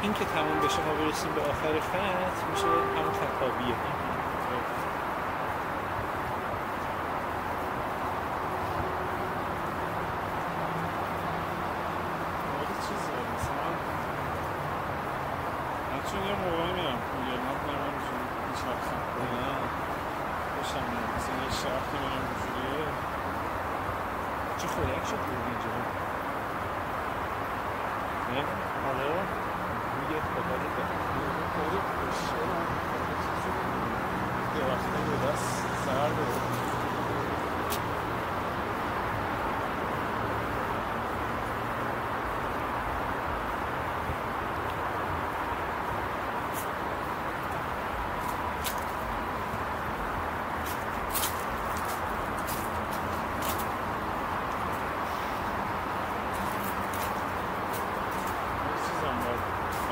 این که تمام بشه ما برسیم به آخر خط میشه همون خطابیه. چون یه موقعی میرم کویلنات نمیم چون هیچ وقت باشم مثلا یه شرطی برم بجوریه چه خوریک شد بود اینجا؟ نه؟ حالا؟ میگه خداری خیلی خوشه یه وقتی به دست سرد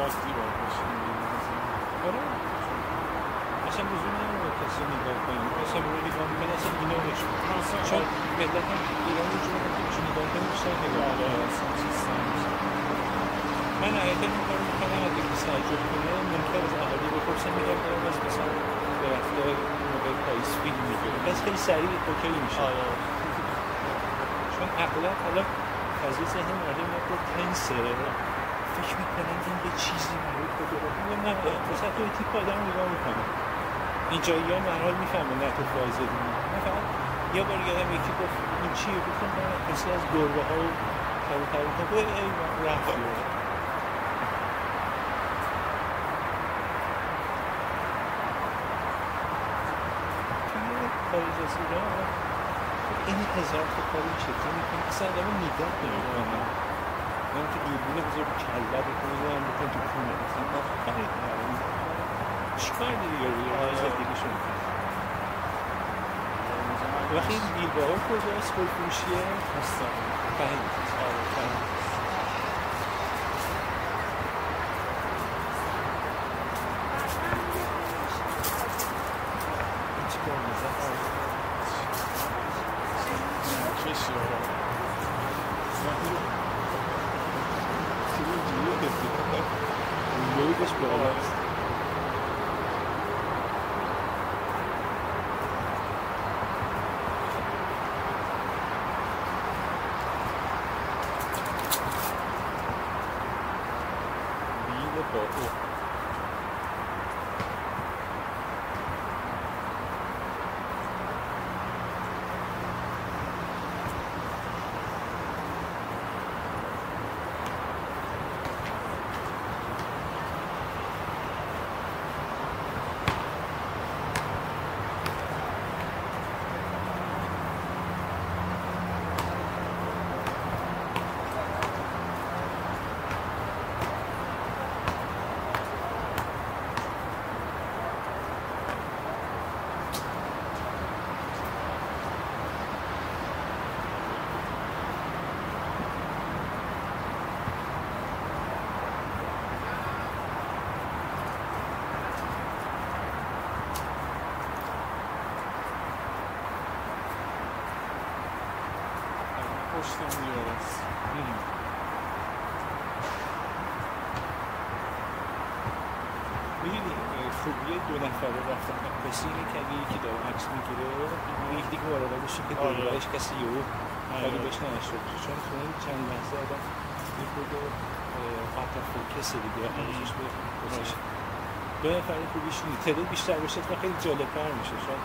آستی باید باشیم آره اصلا بزرگ نمید کسی نگاه کنیم اصلا برو نگاه میکنه اصلا اینا نشون چون ملت هم ایرانی جون که نگاه کنیم بیشتر نگاه من حقیقتا این کار میکنم اگه کسی تعجب کنه ممکن از احالی بپرسم میگم دارم از مثلا به رفته موقع پاییز فیلم میگیره بس خیلی سریع اوکی میشه چون اغلب حالا قضیه ذهن مردم یک رو تنسه فکر میکنم این به چیزی مربوط به دوره نه مثلا توی تیپ آدم نگاه میکنم اینجایی ها مرحال میفهمه نه تو فایزه دونی من فقط یه بار یادم یکی گفت این چیه گفتم من کسی از گربه ها و تبو تبو ای رفت توی خارج از ایران این هزار تا کاری شکلی میکنه اصلا آدم نگاه نمیکنم من که دوربینه بذار رو کله بکنه دارم بکن تو کونه اصلا ما خواهید نرم چیکار داری یا روی زندگیشو میکنه وقتی این بیلباور کجاست گل فروشیه؟ هستم فهمید این چی کار میزن؟ کشی لودش بالاست بیل با او پشتم دیارست میدونی خوبیه دو نفره رفتن عکاسی اینه که اگه یکی داره عکس میگیره یکی دیگه وارد بشه که دورش کسی یهو کاری بهش نشد چون تو این چند لحظه آدم یه خود قطع فوکسه دیگه حالشش به خودش دو نفره خوبیش نیست تعداد بیشتر بشه و خیلی جالب‌تر میشه شاید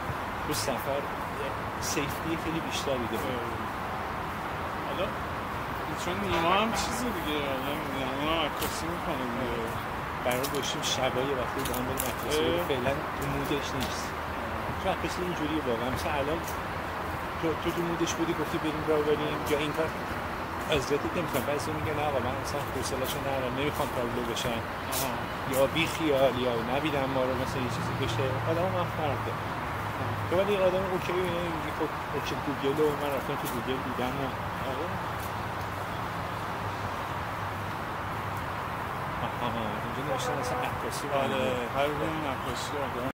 رو سفر سیفتی خیلی بیشتری داره حالا چون نیما هم چیزی دیگه اونا عکاسی میکنه دیگه برای باشیم شبای وقتی با هم بریم عکاسی فعلا تو مودش نیست چون عکاسی اینجوریه واقعا مثلا الان تو مودش بودی گفتی بریم راه بریم یا این کار اذیتت نمیکنم بعضی میگن نه آقا من مثلا حوصله‌شو ندارم نمیخوام تابلو بشن یا بی خیال یا نبینم ما رو مثلا یه چیزی بشه آدم هم فرق داره تو ولی آدم اوکی میگه خب اوکی گوگل و من رفتم تو گوگل دیدم و اینجا نوشتن اصلا عکاسی هر روی نقاشی